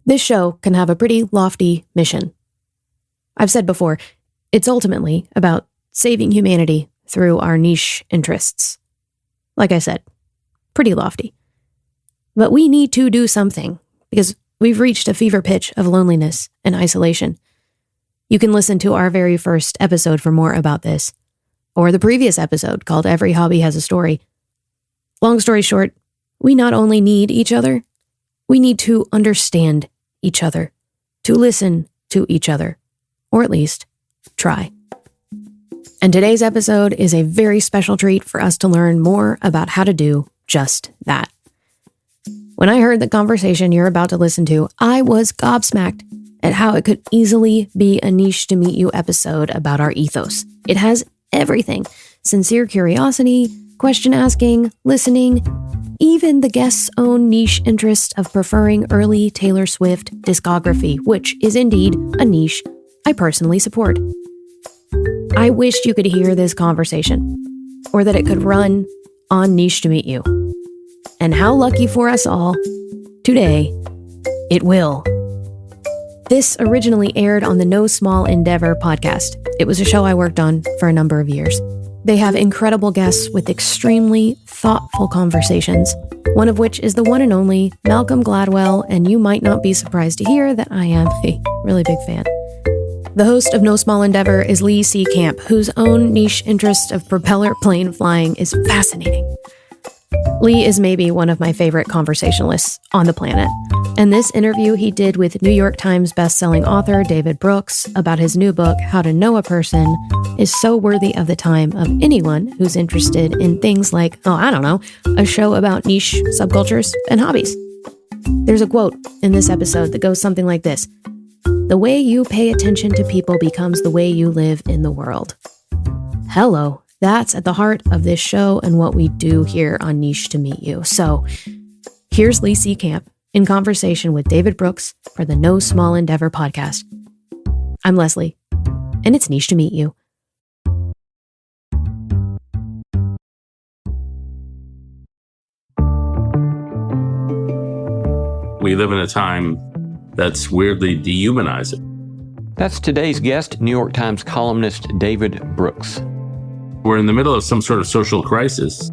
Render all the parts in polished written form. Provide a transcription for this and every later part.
This show can have a pretty lofty mission. I've said before, it's ultimately about saving humanity through our niche interests. Like I said, pretty lofty. But we need to do something because we've reached a fever pitch of loneliness and isolation. You can listen to our very first episode for more about this, or the previous episode called Every Hobby Has a Story. Long story short, we not only need each other, we need to understand each other, to listen to each other, or at least try. And today's episode is a very special treat for us to learn more about how to do just that. When I heard the conversation you're about to listen to, I was gobsmacked at how it could easily be a niche to meet you episode about our ethos. It has everything: sincere curiosity, question asking, listening, even the guest's own niche interest of preferring early Taylor Swift discography, which is indeed a niche I personally support. I wished you could hear this conversation, or that it could run on Niche to Meet You. And how lucky for us all, today, it will. This originally aired on the No Small Endeavor podcast. It was a show I worked on for a number of years. They have incredible guests with extremely thoughtful conversations, one of which is the one and only Malcolm Gladwell, and you might not be surprised to hear that I am a really big fan. The host of No Small Endeavor is Lee C. Camp, whose own niche interest of propeller plane flying is fascinating. Lee is maybe one of my favorite conversationalists on the planet, and this interview he did with New York Times bestselling author David Brooks about his new book, How to Know a Person, is so worthy of the time of anyone who's interested in things like, a show about niche subcultures and hobbies. There's a quote in this episode that goes something like this: "The way you pay attention to people becomes the way you live in the world." Hello. That's at the heart of this show and what we do here on Niche to Meet You. So here's Lee C. Camp in conversation with David Brooks for the No Small Endeavor podcast. I'm Leslie, and it's Niche to Meet You. We live in a time that's weirdly dehumanizing. That's today's guest, New York Times columnist David Brooks. We're in the middle of some sort of social crisis.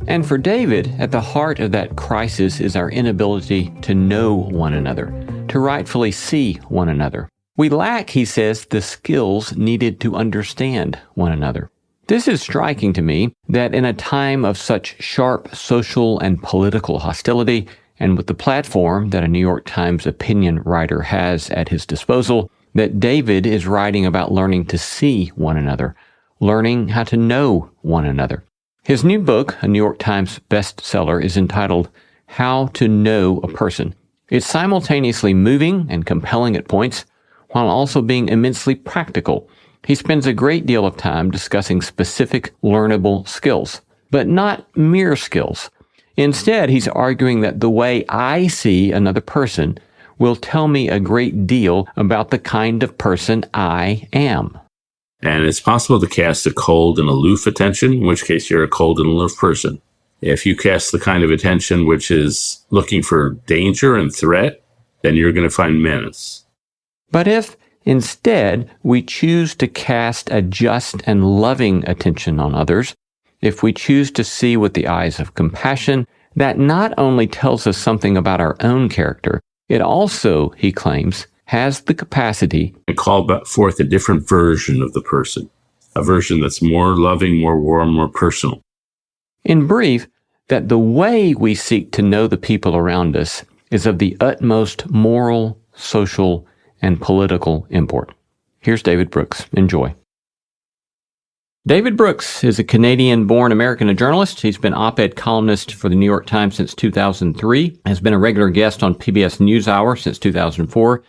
And for David, at the heart of that crisis is our inability to know one another, to rightfully see one another. We lack, he says, the skills needed to understand one another. This is striking to me, that in a time of such sharp social and political hostility, and with the platform that a New York Times opinion writer has at his disposal, that David is writing about learning to see one another, learning how to know one another. His new book, a New York Times bestseller, is entitled How to Know a Person. It's simultaneously moving and compelling at points, while also being immensely practical. He spends a great deal of time discussing specific learnable skills, but not mere skills. Instead, he's arguing that the way I see another person will tell me a great deal about the kind of person I am. And it's possible to cast a cold and aloof attention, in which case you're a cold and aloof person. If you cast the kind of attention which is looking for danger and threat, then you're going to find menace. But if instead we choose to cast a just and loving attention on others, if we choose to see with the eyes of compassion, that not only tells us something about our own character, it also, he claims, has the capacity to call forth a different version of the person, a version that's more loving, more warm, more personal. In brief, that the way we seek to know the people around us is of the utmost moral, social, and political import. Here's David Brooks. Enjoy. David Brooks is a Canadian-born American journalist. He's been op-ed columnist for the New York Times since 2003, has been a regular guest on PBS NewsHour since 2004.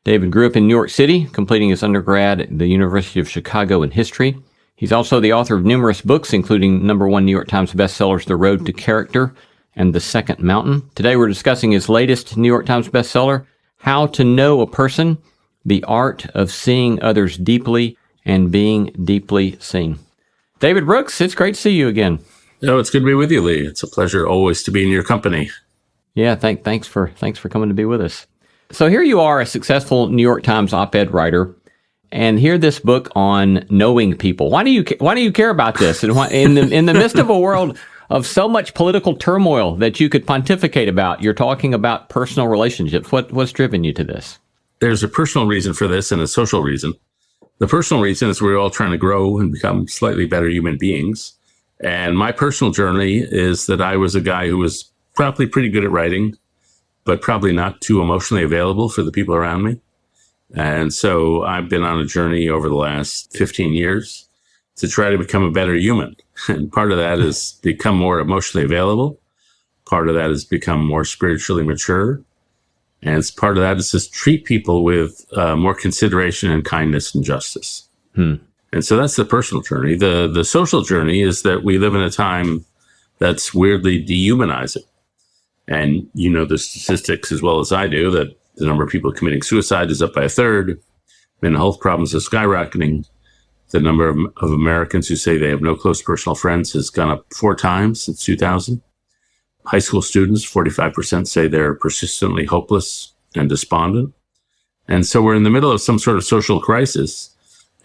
David grew up in New York City, completing his undergrad at the University of Chicago in history. He's also the author of numerous books, including #1 New York Times bestsellers, The Road to Character and The Second Mountain. Today we're discussing his latest New York Times bestseller, How to Know a Person, The Art of Seeing Others Deeply and Being Deeply Seen. David Brooks, it's great to see you again. Oh, it's good to be with you, Lee. It's a pleasure always to be in your company. Yeah, thanks for coming to be with us. So here you are, a successful New York Times op-ed writer, and here this book on knowing people. Why do you care about this? And why, in the midst of a world of so much political turmoil that you could pontificate about, you're talking about personal relationships. What's driven you to this? There's a personal reason for this and a social reason. The personal reason is we're all trying to grow and become slightly better human beings. And my personal journey is that I was a guy who was probably pretty good at writing, but probably not too emotionally available for the people around me. And so I've been on a journey over the last 15 years to try to become a better human. And part of that is become more emotionally available. Part of that is become more spiritually mature. And part of that is just treat people with more consideration and kindness and justice. And so that's the personal journey. The social journey is that we live in a time that's weirdly dehumanizing. And you know the statistics as well as I do that the number of people committing suicide is up by a third. Mental health problems are skyrocketing. The number of Americans who say they have no close personal friends has gone up 4 times since 2000. High school students, 45% say they're persistently hopeless and despondent. And so we're in the middle of some sort of social crisis.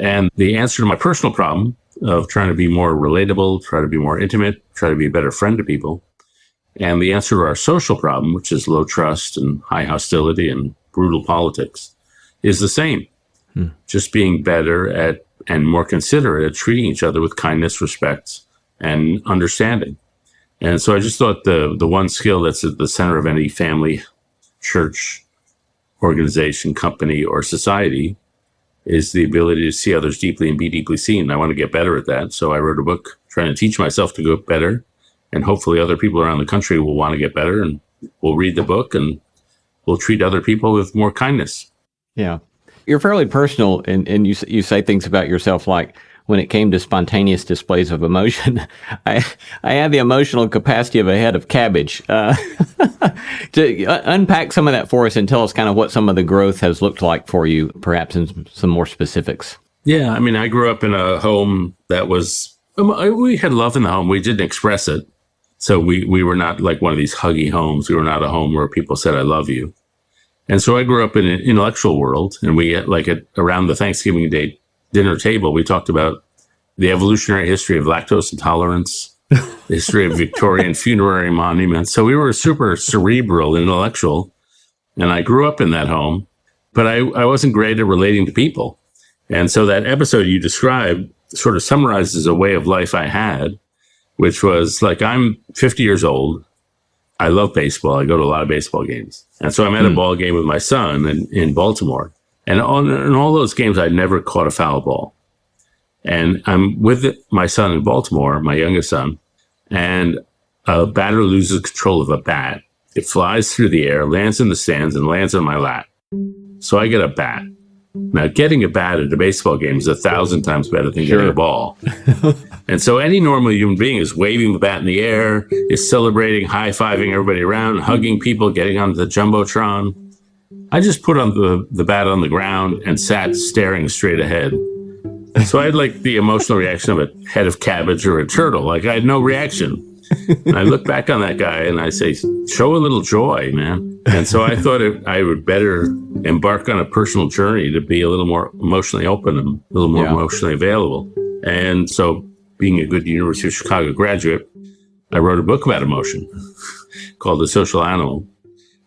And the answer to my personal problem of trying to be more relatable, try to be more intimate, try to be a better friend to people, and the answer to our social problem, which is low trust and high hostility and brutal politics, is the same. Just being better at and more considerate at treating each other with kindness, respect, and understanding. And so I just thought the one skill that's at the center of any family, church, organization, company, or society is the ability to see others deeply and be deeply seen. I want to get better at that. So I wrote a book trying to teach myself to go better. And hopefully other people around the country will want to get better and will read the book and will treat other people with more kindness. Yeah. You're fairly personal, and you say things about yourself like, when it came to spontaneous displays of emotion, I had the emotional capacity of a head of cabbage. To unpack some of that for us and tell us kind of what some of the growth has looked like for you, perhaps in some more specifics. Yeah, I mean, I grew up in a home that was, we had love in the home. We didn't express it. So we were not like one of these huggy homes. We were not a home where people said, I love you. And so I grew up in an intellectual world, and we around the Thanksgiving Day dinner table, we talked about the evolutionary history of lactose intolerance, the history of Victorian funerary monuments. So we were super cerebral and intellectual, and I grew up in that home, but I wasn't great at relating to people. And so that episode you described sort of summarizes a way of life I had, which was like, I'm 50 years old. I love baseball. I go to a lot of baseball games. And so I'm at a ball game with my son in Baltimore. And in all those games, I'd never caught a foul ball. And I'm with my son in Baltimore, my youngest son, and a batter loses control of a bat. It flies through the air, lands in the stands, and lands on my lap. So I get a bat. Now, getting a bat at a baseball game is 1,000 times better than getting a ball. And so any normal human being is waving the bat in the air, is celebrating, high-fiving everybody around, hugging people, getting on the Jumbotron. I just put on the bat on the ground and sat staring straight ahead. So I had like the emotional reaction of a head of cabbage or a turtle. Like I had no reaction. And I look back on that guy and I say, show a little joy, man. And so I thought I would better embark on a personal journey to be a little more emotionally open and a little more emotionally available. And so being a good University of Chicago graduate, I wrote a book about emotion called The Social Animal.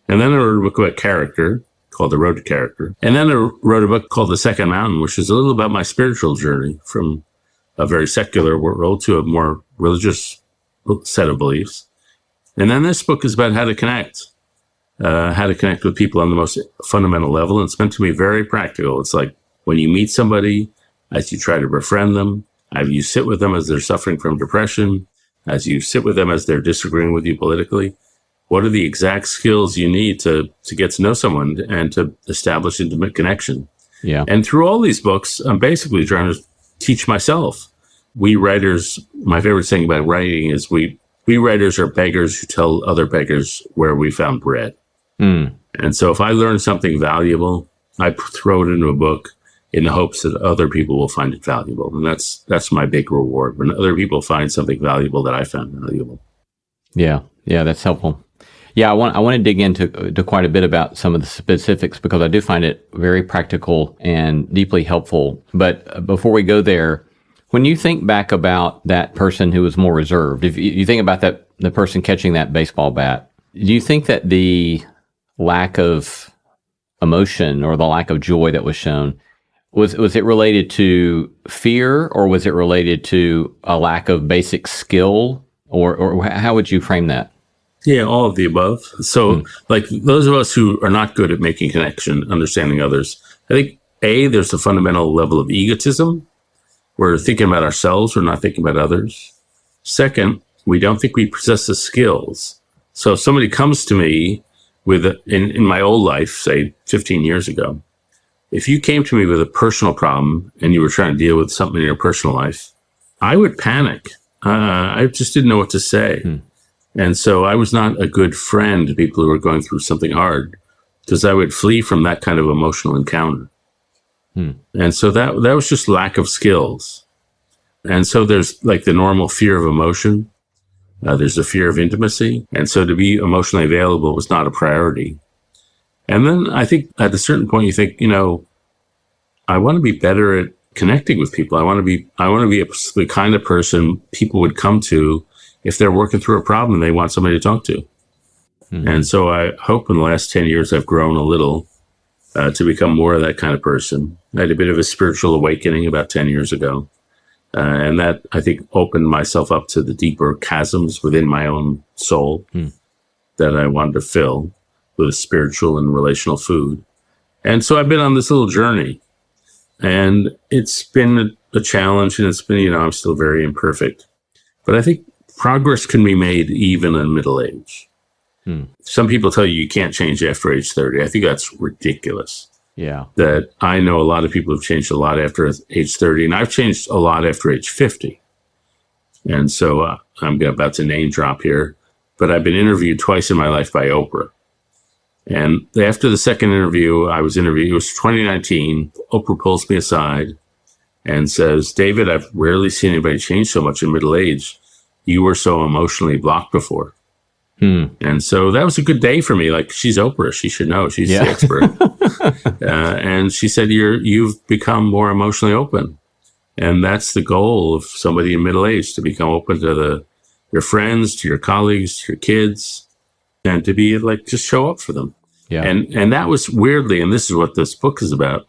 And then I wrote a book about character called The Road to Character. And then I wrote a book called The Second Mountain, which is a little about my spiritual journey from a very secular world to a more religious set of beliefs. And then this book is about how to connect with people on the most fundamental level. And it's meant to be very practical. It's like when you meet somebody, as you try to befriend them, as you sit with them as they're suffering from depression, as you sit with them as they're disagreeing with you politically, what are the exact skills you need to get to know someone and to establish intimate connection? Yeah. And through all these books, I'm basically trying to teach myself. We writers, my favorite thing about writing is we writers are beggars who tell other beggars where we found bread. And so if I learn something valuable, I throw it into a book in the hopes that other people will find it valuable. And that's my big reward, when other people find something valuable that I found valuable. Yeah, that's helpful. Yeah, I want to dig into to quite a bit about some of the specifics because I do find it very practical and deeply helpful. But before we go there, when you think back about that person who was more reserved, if you think about the person catching that baseball bat, do you think that the lack of emotion or the lack of joy that was shown, was it related to fear, or was it related to a lack of basic skill, or how would you frame that? Yeah, all of the above. So, like those of us who are not good at making connection, understanding others, I think there's a fundamental level of egotism. We're thinking about ourselves. We're not thinking about others. Second, we don't think we possess the skills. So if somebody comes to me with, in my old life, say 15 years ago, if you came to me with a personal problem and you were trying to deal with something in your personal life, I would panic. I just didn't know what to say. And so I was not a good friend to people who were going through something hard because I would flee from that kind of emotional encounter. And so that was just lack of skills. And so there's like the normal fear of emotion. There's the fear of intimacy. And so to be emotionally available was not a priority. And then I think at a certain point you think, I want to be better at connecting with people. I want to be the kind of person people would come to if they're working through a problem and they want somebody to talk to. And so I hope in the last 10 years I've grown a little to become more of that kind of person. I had a bit of a spiritual awakening about 10 years ago. And that, I think, opened myself up to the deeper chasms within my own soul that I wanted to fill with spiritual and relational food. And so I've been on this little journey. And it's been a challenge, and it's been, I'm still very imperfect. But I think progress can be made even in middle age. Some people tell you can't change after age 30. I think that's ridiculous. Yeah. That I know a lot of people have changed a lot after age 30, and I've changed a lot after age 50. And so I'm about to name drop here, but I've been interviewed twice in my life by Oprah. And after the second interview, it was 2019, Oprah pulls me aside and says, David, I've rarely seen anybody change so much in middle age. You were so emotionally blocked before. And so that was a good day for me. Like, she's Oprah. She should know. She's the expert. And she said, you've become more emotionally open. And that's the goal of somebody in middle age, to become open to your friends, to your colleagues, to your kids, and to be like, just show up for them. Yeah. And that was weirdly, and this is what this book is about.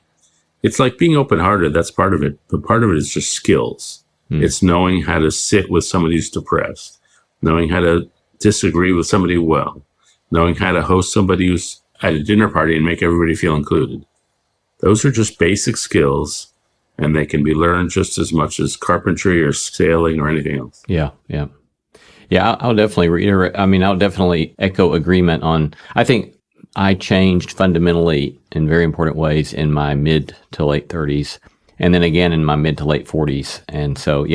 It's like being open-hearted. That's part of it. But part of it is just skills. It's knowing how to sit with somebody who's depressed, knowing how to disagree with somebody well, knowing how to host somebody who's at a dinner party and make everybody feel included. Those are just basic skills, and they can be learned just as much as carpentry or sailing or anything else. Yeah. I'll definitely reiterate. I'll definitely echo agreement on. I think I changed fundamentally in very important ways in my mid to late 30s, and then again in my mid to late 40s. And so,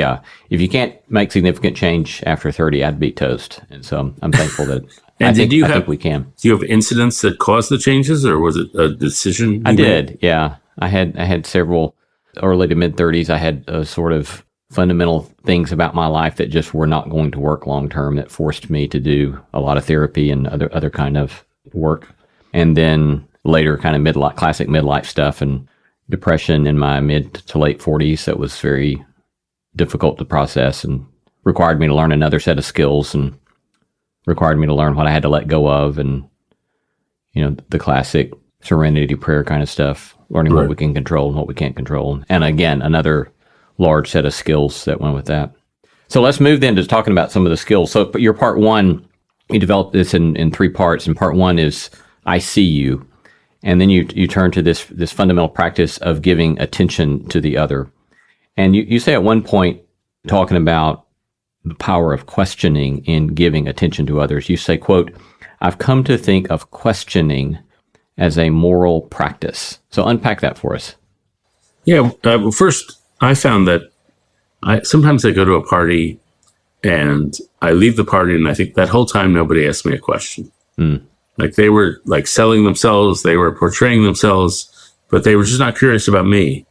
if you can't make significant change after 30, I'd be toast. And so I'm thankful that I think we can. Do you have incidents that caused the changes, or was it a decision? I did. Yeah, I had several early to mid 30s. I had a sort of fundamental things about my life that just were not going to work long term, that forced me to do a lot of therapy and other kind of work. And then later, kind of classic midlife stuff and depression in my mid to late 40s that was very difficult to process and required me to learn another set of skills and required me to learn what I had to let go of, and the classic serenity prayer kind of stuff, learning what we can control and what we can't control. And again, another large set of skills that went with that. So let's move then to talking about some of the skills. So your part one, you developed this in three parts, and part one is I see you. And then you turn to this fundamental practice of giving attention to the other. And you say at one point, talking about the power of questioning in giving attention to others, you say, quote, I've come to think of questioning as a moral practice. So unpack that for us. Yeah. Well, first, I found that sometimes I go to a party and I leave the party and I think that whole time nobody asked me a question. Like they were like selling themselves, they were portraying themselves, but they were just not curious about me.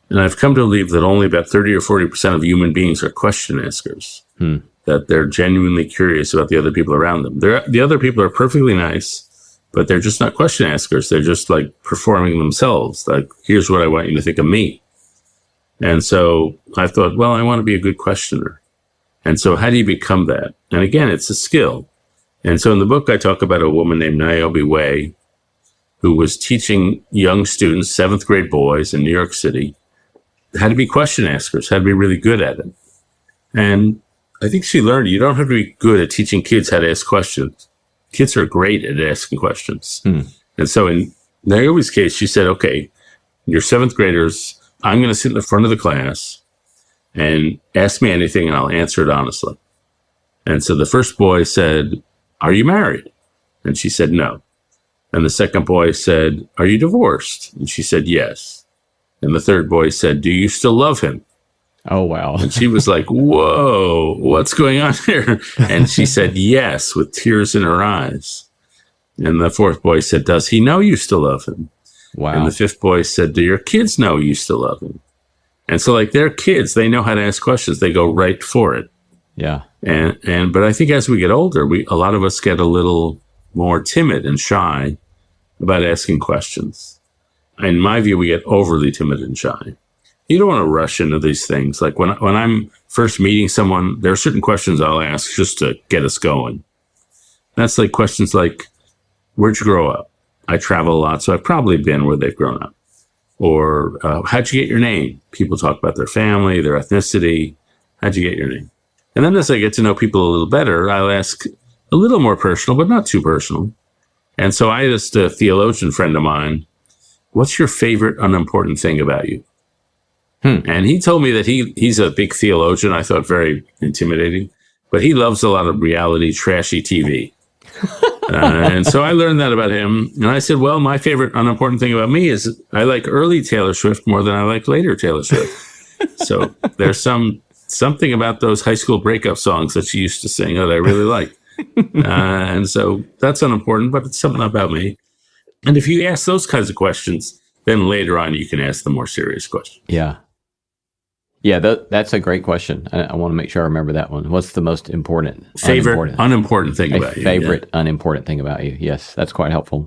And I've come to believe that only about 30 or 40% of human beings are question askers. That that they're genuinely curious about the other people around them. The other people are perfectly nice, but they're just not question askers. They're just like performing themselves. Like, here's what I want you to think of me. And so I thought, well, I want to be a good questioner. And so how do you become that? And again, it's a skill. And so in the book, I talk about a woman named Niobe Way, who was teaching young students, 7th grade boys in New York City, how to be question askers, how to be really good at it. And I think she learned you don't have to be good at teaching kids how to ask questions. Kids are great at asking questions. And so in Niobe's case, she said, okay, you're 7th graders. I'm going to sit in the front of the class and ask me anything and I'll answer it honestly. And so the first boy said, are you married? And she said, no. And the second boy said, are you divorced? And she said, yes. And the third boy said, do you still love him? Oh, wow. And she was like, whoa, what's going on here? And she said, yes, with tears in her eyes. And the fourth boy said, does he know you still love him? Wow. And the fifth boy said, do your kids know you still love him? And so like they're kids, they know how to ask questions. They go right for it. Yeah. But I think as we get older, a lot of us get a little more timid and shy about asking questions. In my view, we get overly timid and shy. You don't want to rush into these things. Like when I'm first meeting someone, there are certain questions I'll ask just to get us going. That's like questions like, where'd you grow up? I travel a lot, so I've probably been where they've grown up. Or how'd you get your name? People talk about their family, their ethnicity. How'd you get your name? And then as I get to know people a little better, I'll ask a little more personal, but not too personal. And so I asked a theologian friend of mine, what's your favorite unimportant thing about you? And he told me that he's a big theologian. I thought very intimidating, but he loves a lot of reality, trashy TV. And so I learned that about him. And I said, well, my favorite unimportant thing about me is I like early Taylor Swift more than I like later Taylor Swift. So there's something about those high school breakup songs that she used to sing that I really like. And so that's unimportant, but it's something about me. And if you ask those kinds of questions, then later on you can ask the more serious questions. Yeah. Yeah, that's a great question. I want to make sure I remember that one. What's the most important? Favorite unimportant thing about you? Favorite unimportant thing about you. Yes, that's quite helpful.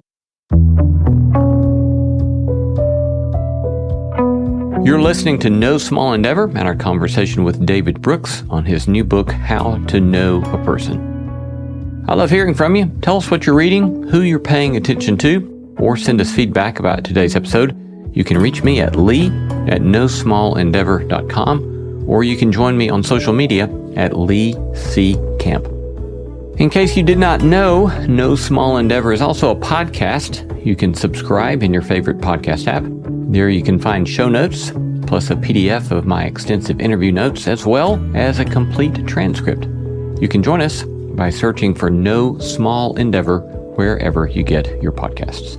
You're listening to No Small Endeavor and our conversation with David Brooks on his new book, How to Know a Person. I love hearing from you. Tell us what you're reading, who you're paying attention to, or send us feedback about today's episode. You can reach me at lee@nosmallendeavor.com, or you can join me on social media at Lee C. Camp. In case you did not know, No Small Endeavor is also a podcast. You can subscribe in your favorite podcast app. There you can find show notes, plus a PDF of my extensive interview notes, as well as a complete transcript. You can join us by searching for No Small Endeavor wherever you get your podcasts.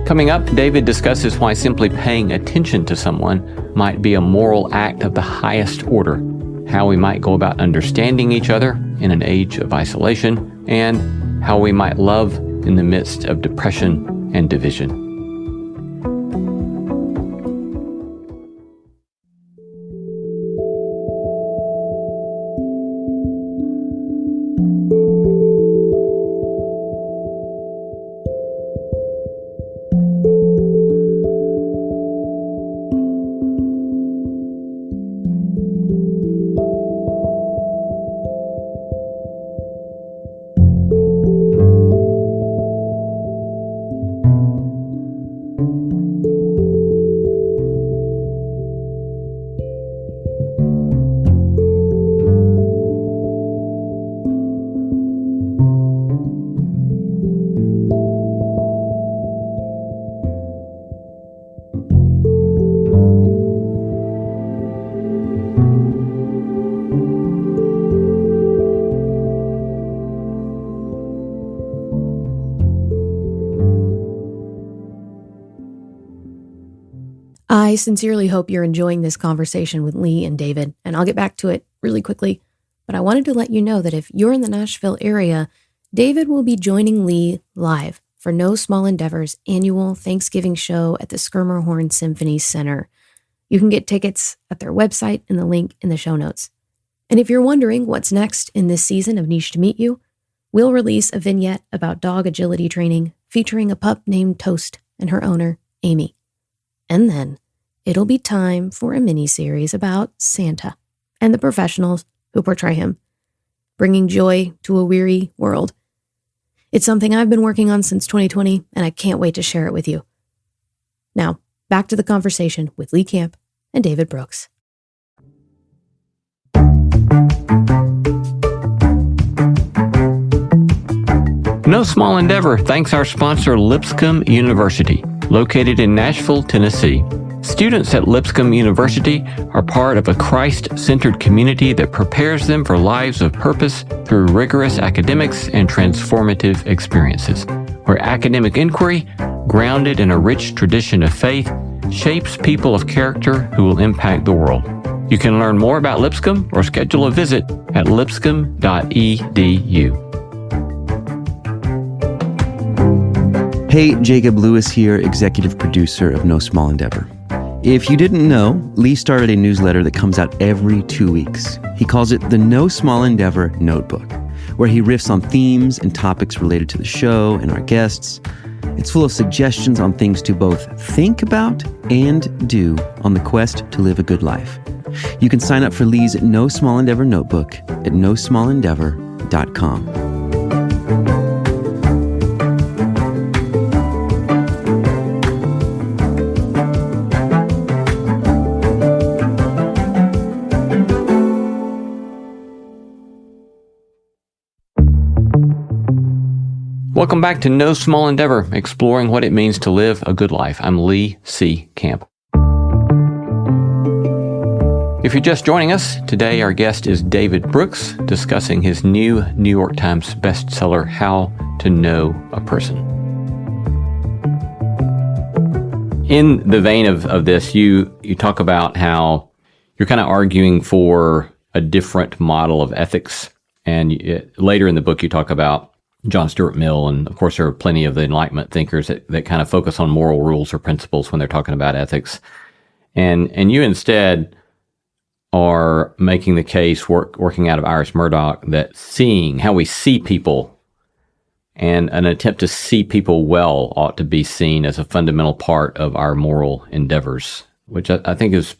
Coming up, David discusses why simply paying attention to someone might be a moral act of the highest order, how we might go about understanding each other in an age of isolation, and how we might love in the midst of depression and division. I sincerely hope you're enjoying this conversation with Lee and David, and I'll get back to it really quickly. But I wanted to let you know that if you're in the Nashville area, David will be joining Lee live for No Small Endeavor's annual Thanksgiving show at the Schermerhorn Symphony Center. You can get tickets at their website and the link in the show notes. And if you're wondering what's next in this season of Niche to Meet You, we'll release a vignette about dog agility training featuring a pup named Toast and her owner, Amy. And then it'll be time for a mini-series about Santa and the professionals who portray him, bringing joy to a weary world. It's something I've been working on since 2020, and I can't wait to share it with you. Now, back to the conversation with Lee Camp and David Brooks. No small endeavor thanks our sponsor Lipscomb University, located in Nashville, Tennessee. Students at Lipscomb University are part of a Christ-centered community that prepares them for lives of purpose through rigorous academics and transformative experiences, where academic inquiry, grounded in a rich tradition of faith, shapes people of character who will impact the world. You can learn more about Lipscomb or schedule a visit at lipscomb.edu. Hey, Jacob Lewis here, executive producer of No Small Endeavor. If you didn't know, Lee started a newsletter that comes out every 2 weeks. He calls it the No Small Endeavor Notebook, where he riffs on themes and topics related to the show and our guests. It's full of suggestions on things to both think about and do on the quest to live a good life. You can sign up for Lee's No Small Endeavor Notebook at nosmallendeavor.com. Welcome back to No Small Endeavor, exploring what it means to live a good life. I'm Lee C. Camp. If you're just joining us, today our guest is David Brooks, discussing his new New York Times bestseller, How to Know a Person. In the vein of this, you talk about how you're kind of arguing for a different model of ethics. And later in the book, you talk about John Stuart Mill, and of course there are plenty of the Enlightenment thinkers that kind of focus on moral rules or principles when they're talking about ethics. And you instead are making the case, working out of Iris Murdoch, that seeing how we see people and an attempt to see people well ought to be seen as a fundamental part of our moral endeavors, which I think is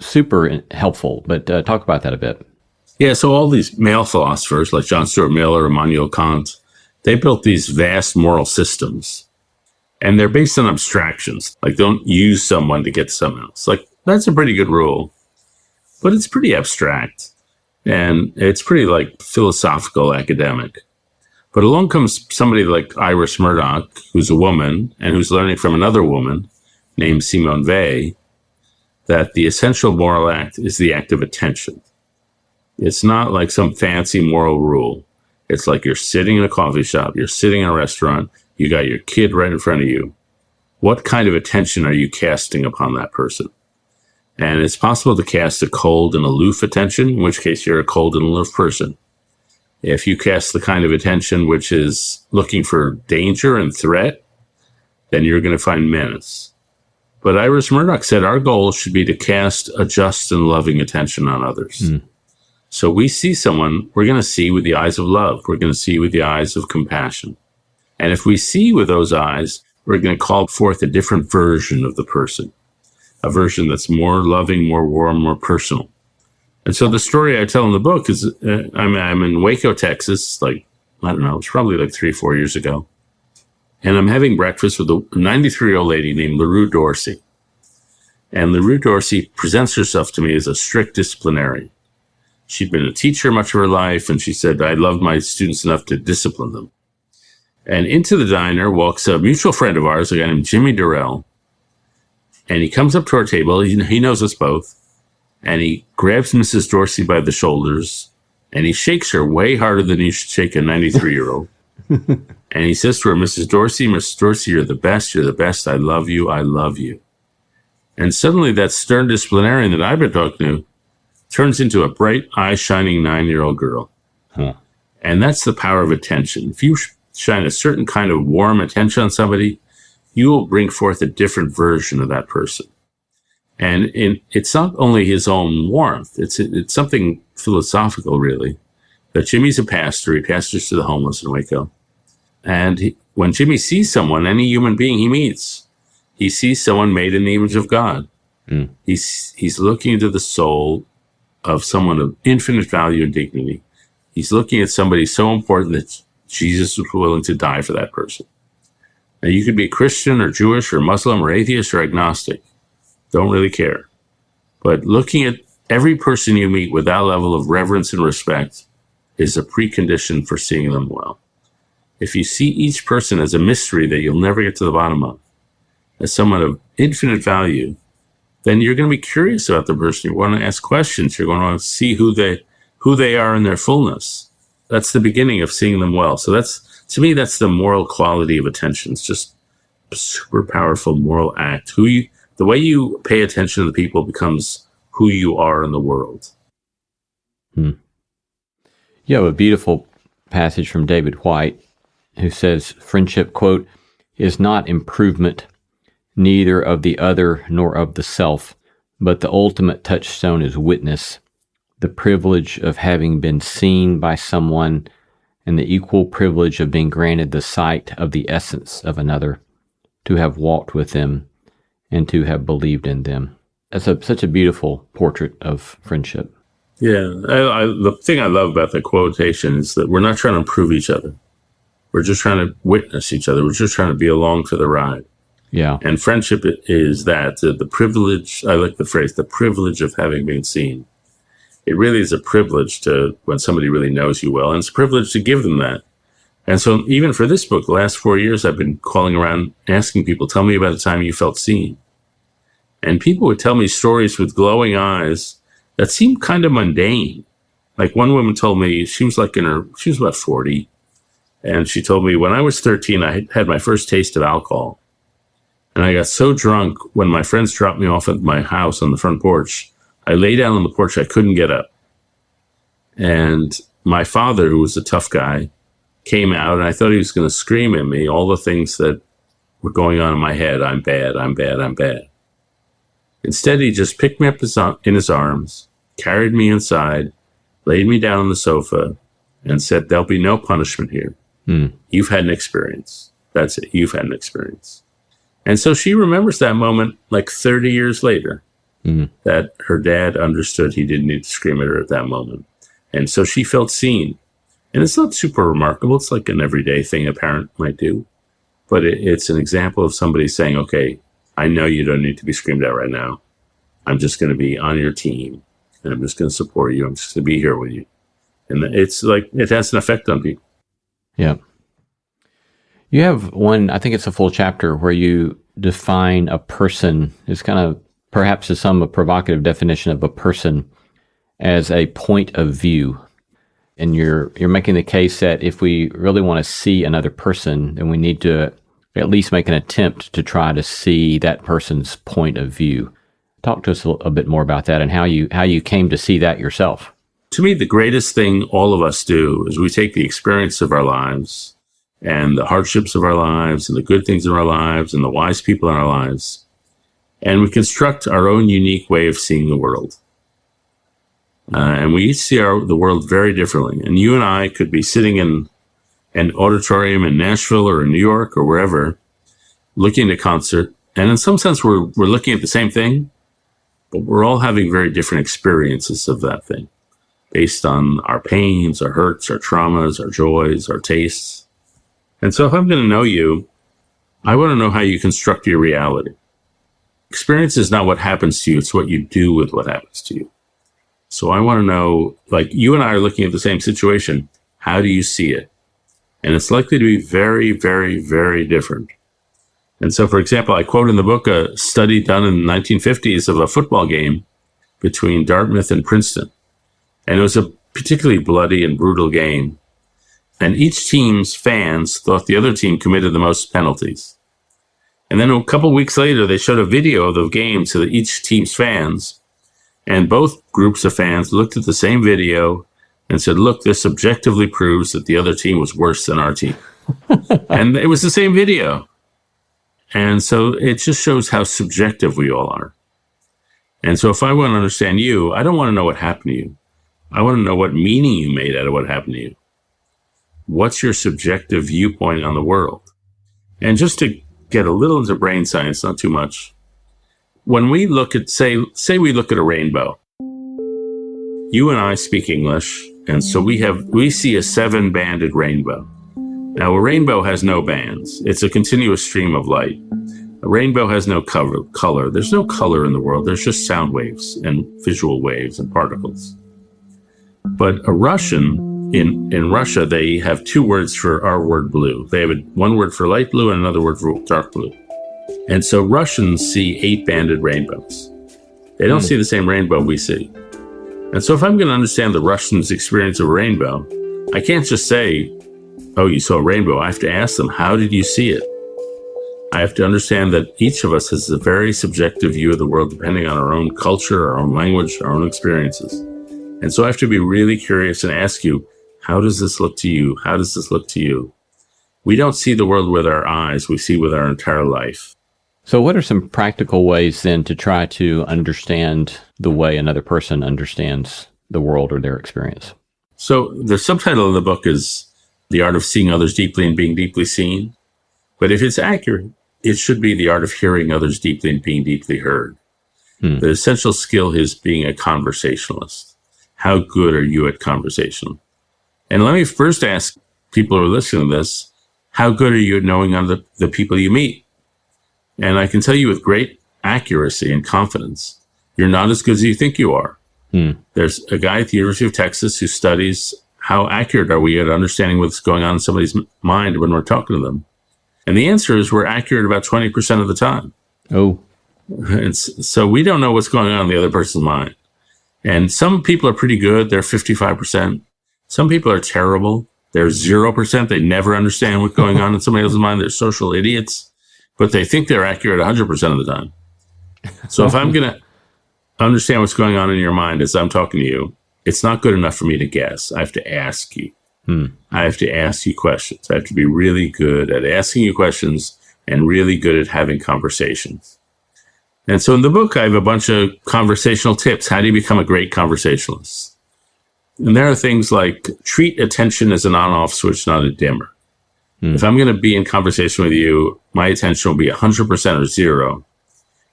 super helpful. But talk about that a bit. Yeah, so all these male philosophers like John Stuart Mill or Immanuel Kant, they built these vast moral systems, and they're based on abstractions. Like, don't use someone to get someone else. Like, that's a pretty good rule, but it's pretty abstract, and it's pretty, like, philosophical, academic. But along comes somebody like Iris Murdoch, who's a woman, and who's learning from another woman named Simone Weil, that the essential moral act is the act of attention. It's not like some fancy moral rule. It's like you're sitting in a coffee shop, you're sitting in a restaurant, you got your kid right in front of you. What kind of attention are you casting upon that person? And it's possible to cast a cold and aloof attention, in which case you're a cold and aloof person. If you cast the kind of attention which is looking for danger and threat, then you're going to find menace. But Iris Murdoch said our goal should be to cast a just and loving attention on others. So we see someone, we're going to see with the eyes of love. We're going to see with the eyes of compassion. And if we see with those eyes, we're going to call forth a different version of the person, a version that's more loving, more warm, more personal. And so the story I tell in the book is I'm in Waco, Texas, like, I don't know, it's probably like 3 or 4 years ago. And I'm having breakfast with a 93-year-old lady named LaRue Dorsey. And LaRue Dorsey presents herself to me as a strict disciplinarian. She'd been a teacher much of her life, and she said, I loved my students enough to discipline them. And into the diner walks a mutual friend of ours, a guy named Jimmy Durrell. And he comes up to our table. He knows us both. And he grabs Mrs. Dorsey by the shoulders, and he shakes her way harder than you should shake a 93-year-old. And he says to her, Mrs. Dorsey, you're the best. You're the best. I love you. I love you. And suddenly that stern disciplinarian that I've been talking to turns into a bright, eye-shining 9-year-old girl. And that's the power of attention. If you shine a certain kind of warm attention on somebody, you will bring forth a different version of that person. And it's not only his own warmth, it's something philosophical, really. That Jimmy's a pastor. He pastors to the homeless in Waco. And when Jimmy sees someone, any human being he meets, he sees someone made in the image of God. Mm. He's looking into the soul of someone of infinite value and dignity. He's looking at somebody so important that Jesus was willing to die for that person. Now, you could be Christian or Jewish or Muslim or atheist or agnostic. Don't really care. But looking at every person you meet with that level of reverence and respect is a precondition for seeing them well. If you see each person as a mystery that you'll never get to the bottom of, as someone of infinite value, then you're going to be curious about the person. You want to ask questions. You're going to want to see who they are in their fullness. That's the beginning of seeing them well. So to me, that's the moral quality of attention. It's just a super powerful moral act. The way you pay attention to the people becomes who you are in the world. You have a beautiful passage from David White, who says, friendship, quote, is not improvement, neither of the other nor of the self, but the ultimate touchstone is witness, the privilege of having been seen by someone, and the equal privilege of being granted the sight of the essence of another, to have walked with them, and to have believed in them. That's such a beautiful portrait of friendship. Yeah, the thing I love about that quotation is that we're not trying to improve each other. We're just trying to witness each other. We're just trying to be along for the ride. Yeah. And friendship is that, the privilege, I like the phrase, the privilege of having been seen. It really is a privilege when somebody really knows you well, and it's a privilege to give them that. And so even for this book, the last 4 years, I've been calling around asking people, tell me about a time you felt seen. And people would tell me stories with glowing eyes that seemed kind of mundane. Like one woman told me, she was about 40. And she told me, when I was 13, I had my first taste of alcohol. And I got so drunk when my friends dropped me off at my house on the front porch, I lay down on the porch, I couldn't get up. And my father, who was a tough guy, came out, and I thought he was going to scream at me all the things that were going on in my head. I'm bad, I'm bad, I'm bad. Instead, he just picked me up in his arms, carried me inside, laid me down on the sofa, and said, there'll be no punishment here. You've had an experience. That's it. You've had an experience. And so she remembers that moment like 30 years later, that her dad understood he didn't need to scream at her at that moment. And so she felt seen. And it's not super remarkable. It's like an everyday thing a parent might do. But it's an example of somebody saying, okay, I know you don't need to be screamed at right now. I'm just going to be on your team, and I'm just going to support you. I'm just going to be here with you. And it's like, it has an effect on people. Yeah. You have one, I think it's a full chapter, where you define a person. It's kind of, perhaps to some, a provocative definition of a person as a point of view. And you're making the case that if we really want to see another person, then we need to at least make an attempt to try to see that person's point of view. Talk to us a bit more about that and how you came to see that yourself. To me, the greatest thing all of us do is we take the experience of our lives and the hardships of our lives and the good things of our lives and the wise people in our lives, and we construct our own unique way of seeing the world. And we each see the world very differently. And you and I could be sitting in an auditorium in Nashville or in New York or wherever, looking at a concert, and in some sense we're looking at the same thing, but we're all having very different experiences of that thing, based on our pains, our hurts, our traumas, our joys, our tastes. And so if I'm going to know you, I want to know how you construct your reality. Experience is not what happens to you, it's what you do with what happens to you. So I want to know, like, you and I are looking at the same situation. How do you see it? And it's likely to be very, very, very different. And so, for example, I quote in the book a study done in the 1950s of a football game between Dartmouth and Princeton. And it was a particularly bloody and brutal game. And each team's fans thought the other team committed the most penalties. And then a couple weeks later, they showed a video of the game to each team's fans. And both groups of fans looked at the same video and said, look, this objectively proves that the other team was worse than our team. And it was the same video. And so it just shows how subjective we all are. And so if I want to understand you, I don't want to know what happened to you. I want to know what meaning you made out of what happened to you. What's your subjective viewpoint on the world? And just to get a little into brain science, not too much. When we look at, say we look at a rainbow. You and I speak English, and so we see a 7-banded rainbow. Now, a rainbow has no bands. It's a continuous stream of light. A rainbow has no color. There's no color in the world. There's just sound waves and visual waves and particles. But a Russian, in Russia, they have 2 words for our word blue. They have one word for light blue and another word for dark blue. And so Russians see 8-banded rainbows. They don't see the same rainbow we see. And so if I'm going to understand the Russians' experience of a rainbow, I can't just say, oh, you saw a rainbow. I have to ask them, how did you see it? I have to understand that each of us has a very subjective view of the world depending on our own culture, our own language, our own experiences. And so I have to be really curious and ask you, how does this look to you? How does this look to you? We don't see the world with our eyes. We see with our entire life. So what are some practical ways then to try to understand the way another person understands the world or their experience? So the subtitle of the book is The Art of Seeing Others Deeply and Being Deeply Seen. But if it's accurate, it should be the art of hearing others deeply and being deeply heard. The essential skill is being a conversationalist. How good are you at conversation? And let me first ask people who are listening to this, how good are you at knowing the people you meet? And I can tell you with great accuracy and confidence, you're not as good as you think you are. There's a guy at the University of Texas who studies how accurate are we at understanding what's going on in somebody's mind when we're talking to them. And the answer is we're accurate about 20% of the time. Oh. And so we don't know what's going on in the other person's mind. And some people are pretty good. They're 55%. Some people are terrible. They're 0%. They never understand what's going on in somebody else's mind. They're social idiots. But they think they're accurate 100% of the time. So if I'm going to understand what's going on in your mind as I'm talking to you, it's not good enough for me to guess. I have to ask you. I have to ask you questions. I have to be really good at asking you questions and really good at having conversations. And so in the book, I have a bunch of conversational tips. How do you become a great conversationalist? And there are things like treat attention as an on-off switch, not a dimmer. If I'm going to be in conversation with you, my attention will be 100% or 0.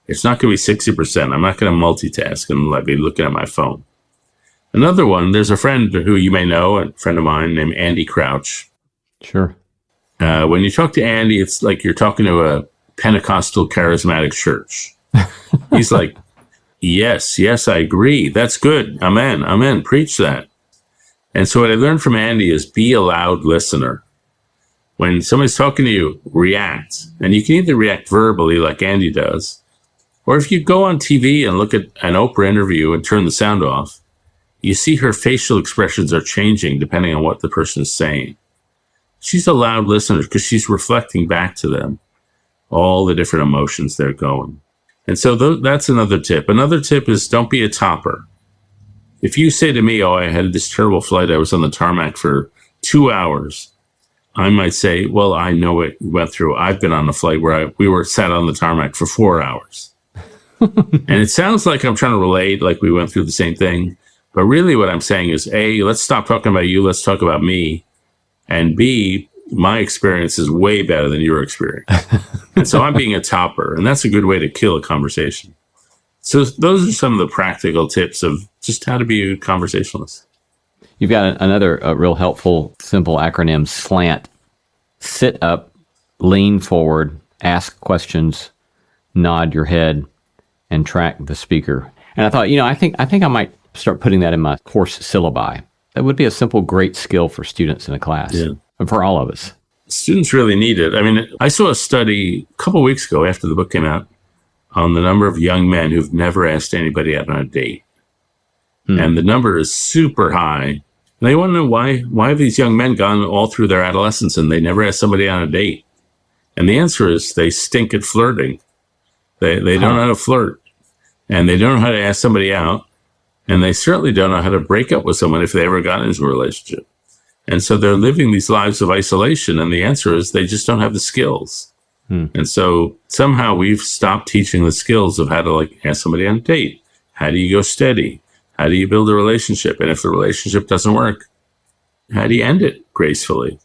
It's not going to be 60%. I'm not going to multitask and I'll be looking at my phone. Another one, there's a friend who you may know, a friend of mine named Andy Crouch. Sure. When you talk to Andy, it's like you're talking to a Pentecostal charismatic church. He's like, yes, I agree. That's good. Amen. Preach that. And so what I learned from Andy is be a loud listener. When somebody's talking to you, react. And you can either react verbally like Andy does, or if you go on TV and look at an Oprah interview and turn the sound off, you see her facial expressions are changing depending on what the person is saying. She's a loud listener because she's reflecting back to them all the different emotions they're going. And so that's another tip. Another tip is don't be a topper. If you say to me, oh, I had this terrible flight, I was on the tarmac for 2 hours, I might say, well, I know what you went through. I've been on a flight where we were sat on the tarmac for 4 hours. And it sounds like I'm trying to relate, like we went through the same thing. But really what I'm saying is, A, let's stop talking about you. Let's talk about me. And B, my experience is way better than your experience. And so I'm being a topper. And that's a good way to kill a conversation. So those are some of the practical tips of just how to be a conversationalist. You've got another real helpful, simple acronym, SLANT. Sit up, lean forward, ask questions, nod your head, and track the speaker. And I thought, I think I might start putting that in my course syllabi. That would be a simple, great skill for students in a class, and for all of us. Students really need it. I mean, I saw a study a couple of weeks ago after the book came out on the number of young men who've never asked anybody out on a date. And the number is super high. And they want to know why have these young men gone all through their adolescence and they never asked somebody on a date? And the answer is they stink at flirting. They don't know how to flirt. And they don't know how to ask somebody out. And they certainly don't know how to break up with someone if they ever got into a relationship. And so they're living these lives of isolation. And the answer is they just don't have the skills. And so somehow we've stopped teaching the skills of how to ask somebody on a date, How do you go steady? How do you build a relationship? And if the relationship doesn't work, how do you end it gracefully?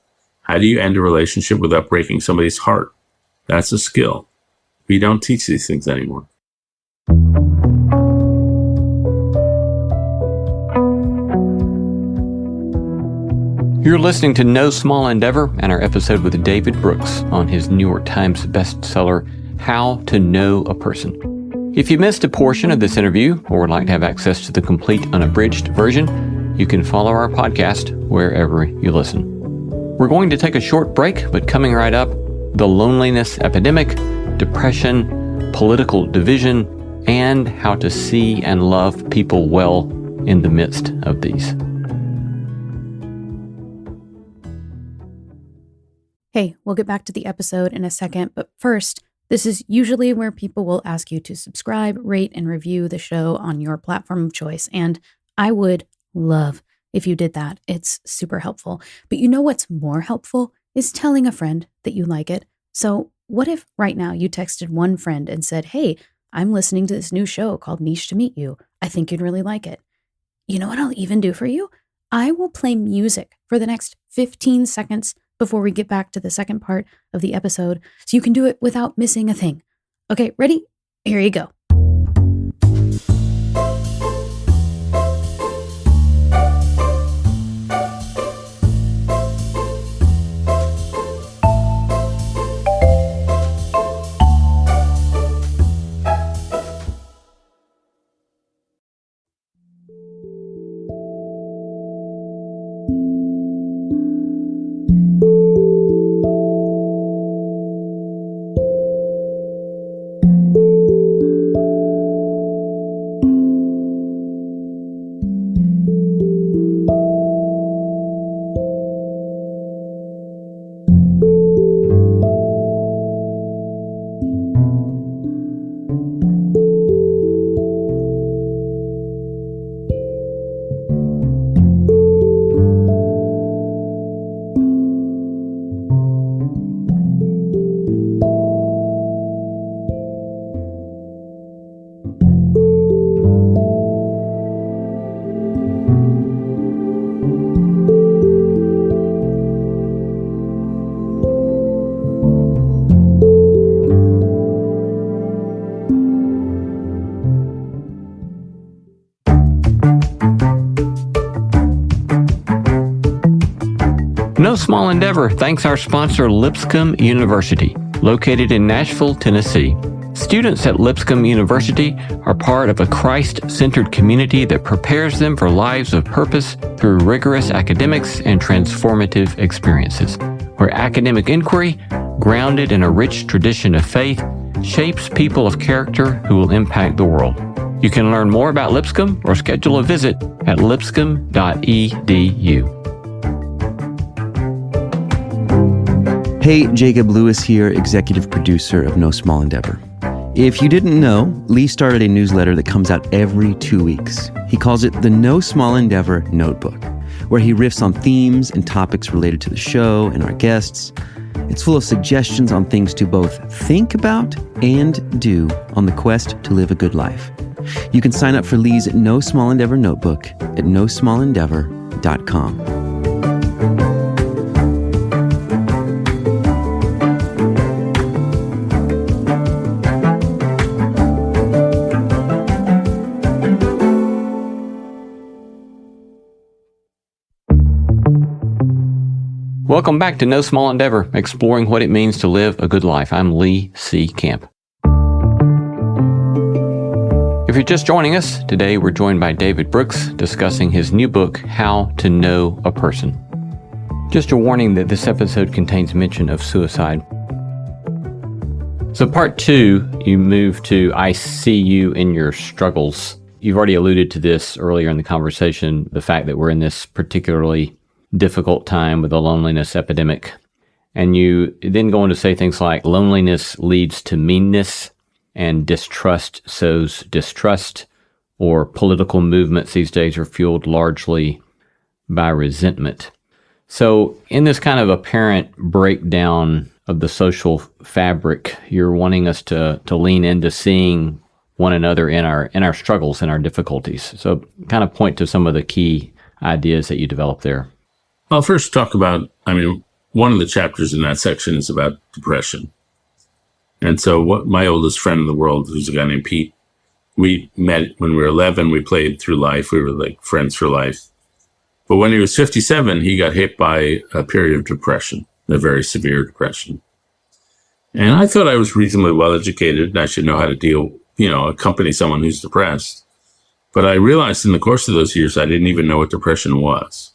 How do you end a relationship without breaking somebody's heart? That's a skill. We don't teach these things anymore. You're listening to No Small Endeavor and our episode with David Brooks on his New York Times bestseller, How to Know a Person. If you missed a portion of this interview or would like to have access to the complete unabridged version, you can follow our podcast wherever you listen. We're going to take a short break, but coming right up, the loneliness epidemic, depression, political division, and how to see and love people well in the midst of these. Hey, we'll get back to the episode in a second, but first, this is usually where people will ask you to subscribe, rate, and review the show on your platform of choice, and I would love if you did that. It's super helpful. But you know what's more helpful is telling a friend that you like it. So what if right now you texted one friend and said, hey, I'm listening to this new show called Niche to Meet You. I think you'd really like it. You know what I'll even do for you? I will play music for the next 15 seconds before we get back to the second part of the episode, so you can do it without missing a thing. Okay, ready? Here you go. No Small Endeavor thanks our sponsor, Lipscomb University, located in Nashville, Tennessee. Students at Lipscomb University are part of a Christ-centered community that prepares them for lives of purpose through rigorous academics and transformative experiences, where academic inquiry, grounded in a rich tradition of faith, shapes people of character who will impact the world. You can learn more about Lipscomb or schedule a visit at lipscomb.edu. Hey, Jacob Lewis here, executive producer of No Small Endeavor. If you didn't know, Lee started a newsletter that comes out every 2 weeks. He calls it the No Small Endeavor Notebook, where he riffs on themes and topics related to the show and our guests. It's full of suggestions on things to both think about and do on the quest to live a good life. You can sign up for Lee's No Small Endeavor Notebook at nosmallendeavor.com. Welcome back to No Small Endeavor, exploring what it means to live a good life. I'm Lee C. Camp. If you're just joining us, today we're joined by David Brooks discussing his new book, How to Know a Person. Just a warning that this episode contains mention of suicide. So part 2, you move to I See You in Your Struggles. You've already alluded to this earlier in the conversation, the fact that we're in this particularly difficult time with the loneliness epidemic. And you then go on to say things like loneliness leads to meanness and distrust sows distrust, or political movements these days are fueled largely by resentment. So in this kind of apparent breakdown of the social fabric, you're wanting us to lean into seeing one another in our struggles and our difficulties. So kind of point to some of the key ideas that you developed there. I'll first talk about, one of the chapters in that section is about depression. And so what my oldest friend in the world, who's a guy named Pete, we met when we were 11. We played through life. We were like friends for life. But when he was 57, he got hit by a period of depression, a very severe depression. And I thought I was reasonably well educated and I should know how to accompany someone who's depressed. But I realized in the course of those years, I didn't even know what depression was.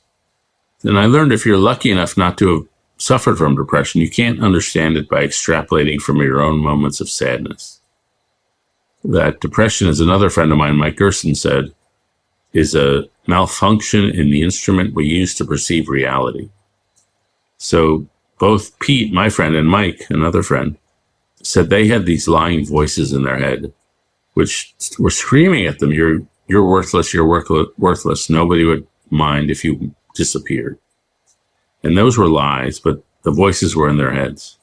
And I learned if you're lucky enough not to have suffered from depression, you can't understand it by extrapolating from your own moments of sadness. That depression, as another friend of mine, Mike Gerson, said, is a malfunction in the instrument we use to perceive reality. So both Pete, my friend, and Mike, another friend, said they had these lying voices in their head, which were screaming at them, you're worthless, you're worthless. Nobody would mind if you disappeared. And those were lies, but the voices were in their heads.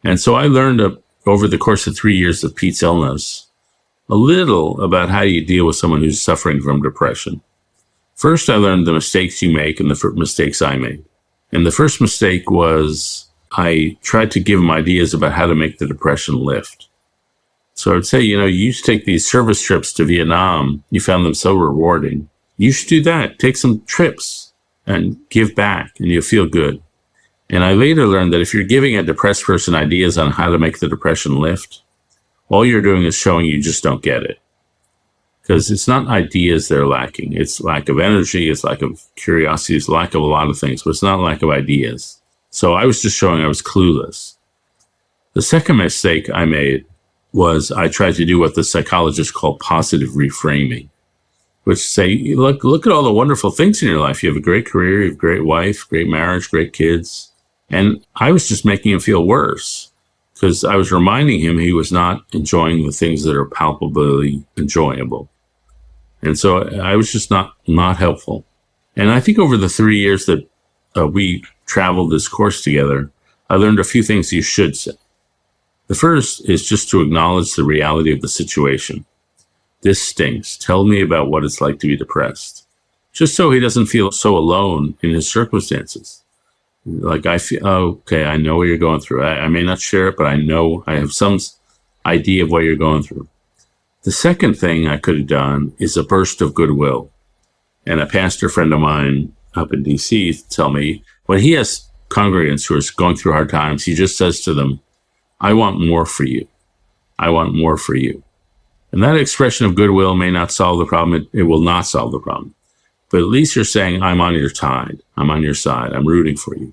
And so I learned over the course of 3 years of Pete's illness, a little about how you deal with someone who's suffering from depression. First, I learned the mistakes you make and the mistakes I made. And the first mistake was I tried to give him ideas about how to make the depression lift. So I would say, you used to take these service trips to Vietnam. You found them so rewarding. You should do that. Take some trips and give back and you'll feel good. And I later learned that if you're giving a depressed person ideas on how to make the depression lift, all you're doing is showing you just don't get it. Because it's not ideas they're lacking. It's lack of energy, it's lack of curiosity, it's lack of a lot of things, but it's not lack of ideas. So I was just showing I was clueless. The second mistake I made was I tried to do what the psychologists call positive reframing, which say, look at all the wonderful things in your life. You have a great career, you have a great wife, great marriage, great kids. And I was just making him feel worse because I was reminding him he was not enjoying the things that are palpably enjoyable. And so I was just not helpful. And I think over the 3 years that we traveled this course together, I learned a few things you should say. The first is just to acknowledge the reality of the situation. This stinks. Tell me about what it's like to be depressed. Just so he doesn't feel so alone in his circumstances. Like I feel, okay, I know what you're going through. I may not share it, but I know I have some idea of what you're going through. The second thing I could have done is a burst of goodwill. And a pastor friend of mine up in DC tell me when he has congregants who are going through hard times, he just says to them, I want more for you. I want more for you. And that expression of goodwill may not solve the problem. It will not solve the problem. But at least you're saying, I'm on your side. I'm on your side. I'm rooting for you.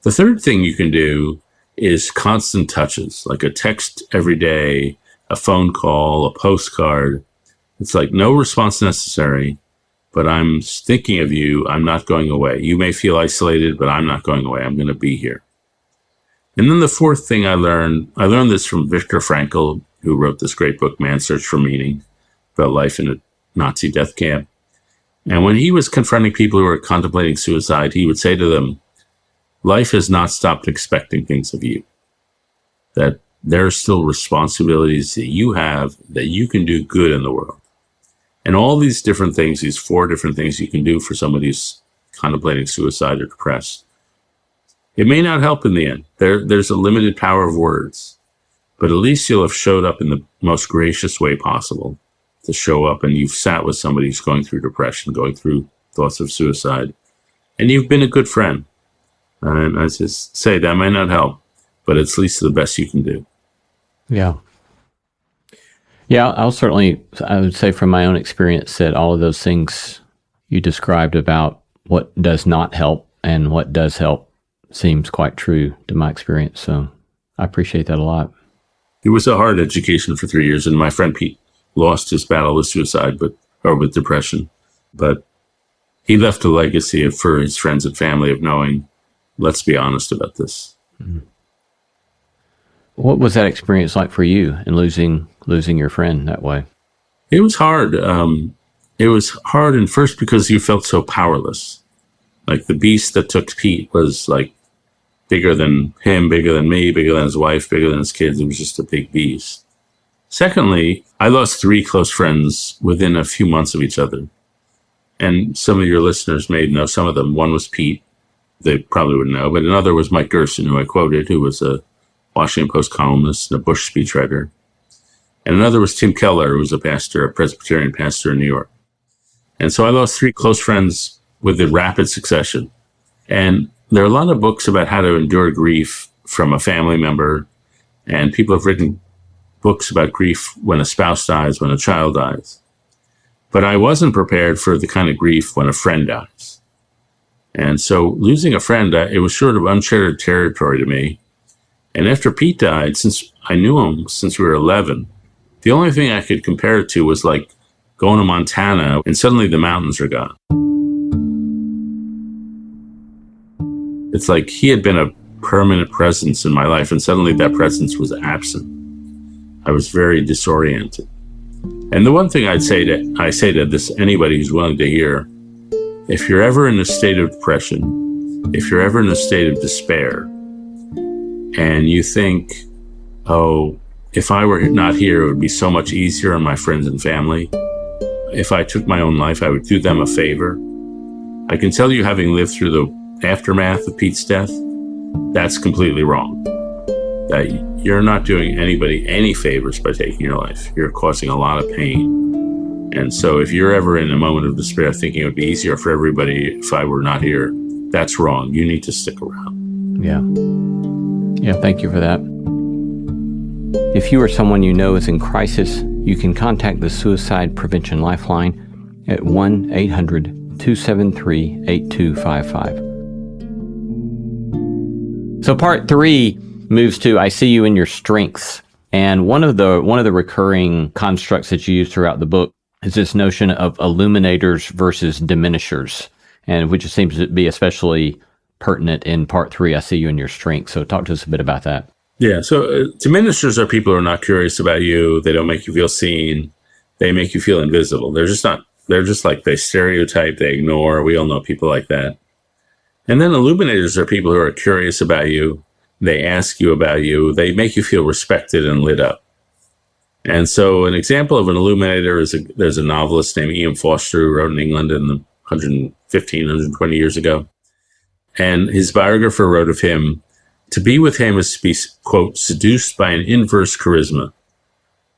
The third thing you can do is constant touches, like a text every day, a phone call, a postcard. It's like no response necessary, but I'm thinking of you. I'm not going away. You may feel isolated, but I'm not going away. I'm going to be here. And then the fourth thing I learned this from Viktor Frankl, who wrote this great book, Man's Search for Meaning, about life in a Nazi death camp. And when he was confronting people who were contemplating suicide, he would say to them, life has not stopped expecting things of you. That there are still responsibilities that you have that you can do good in the world. And all these different things, these 4 different things you can do for somebody who's contemplating suicide or depressed. It may not help in the end. There's a limited power of words, but at least you'll have showed up in the most gracious way possible to show up, and you've sat with somebody who's going through depression, going through thoughts of suicide, and you've been a good friend. And I just say that might not help, but it's at least the best you can do. Yeah. Yeah, I would say from my own experience that all of those things you described about what does not help and what does help seems quite true to my experience. So I appreciate that a lot. It was a hard education for 3 years, and my friend Pete lost his battle with suicide, or with depression, but he left a legacy for his friends and family of knowing, let's be honest about this. Mm-hmm. What was that experience like for you in losing your friend that way? It was hard. It was hard, and first because you felt so powerless. Like the beast that took Pete was like bigger than him, bigger than me, bigger than his wife, bigger than his kids. It was just a big beast. Secondly, I lost 3 close friends within a few months of each other. And some of your listeners may know some of them. One was Pete. They probably wouldn't know. But another was Mike Gerson, who I quoted, who was a Washington Post columnist and a Bush speechwriter. And another was Tim Keller, who was a pastor, a Presbyterian pastor in New York. And so I lost 3 close friends with a rapid succession. And there are a lot of books about how to endure grief from a family member. And people have written books about grief when a spouse dies, when a child dies. But I wasn't prepared for the kind of grief when a friend dies. And so losing a friend, it was sort of uncharted territory to me. And after Pete died, since I knew him since we were 11, the only thing I could compare it to was like going to Montana and suddenly the mountains are gone. It's like he had been a permanent presence in my life and suddenly that presence was absent. I was very disoriented. And the one thing I say to this anybody who's willing to hear, if you're ever in a state of depression, if you're ever in a state of despair, and you think, oh, if I were not here, it would be so much easier on my friends and family. If I took my own life, I would do them a favor. I can tell you, having lived through the aftermath of Pete's death, that's completely wrong. That you're not doing anybody any favors by taking your life. You're causing a lot of pain. And so if you're ever in a moment of despair thinking it would be easier for everybody if I were not here, that's wrong. You need to stick around. Yeah, thank you for that. If you or someone you know is in crisis, you can contact the Suicide Prevention Lifeline at 1-800-273-8255. So part 3 moves to I see you in your strengths. And one of the recurring constructs that you use throughout the book is this notion of illuminators versus diminishers, and which seems to be especially pertinent in part 3, I see you in your strengths. So talk to us a bit about that. Yeah, so diminishers are people who are not curious about you. They don't make you feel seen. They make you feel invisible. They're just like they stereotype, they ignore. We all know people like that. And then illuminators are people who are curious about you. They ask you about you. They make you feel respected and lit up. And so an example of an illuminator is there's a novelist named Ian Foster who wrote in England in the 120 years ago. And his biographer wrote of him, to be with him is to be, quote, seduced by an inverse charisma,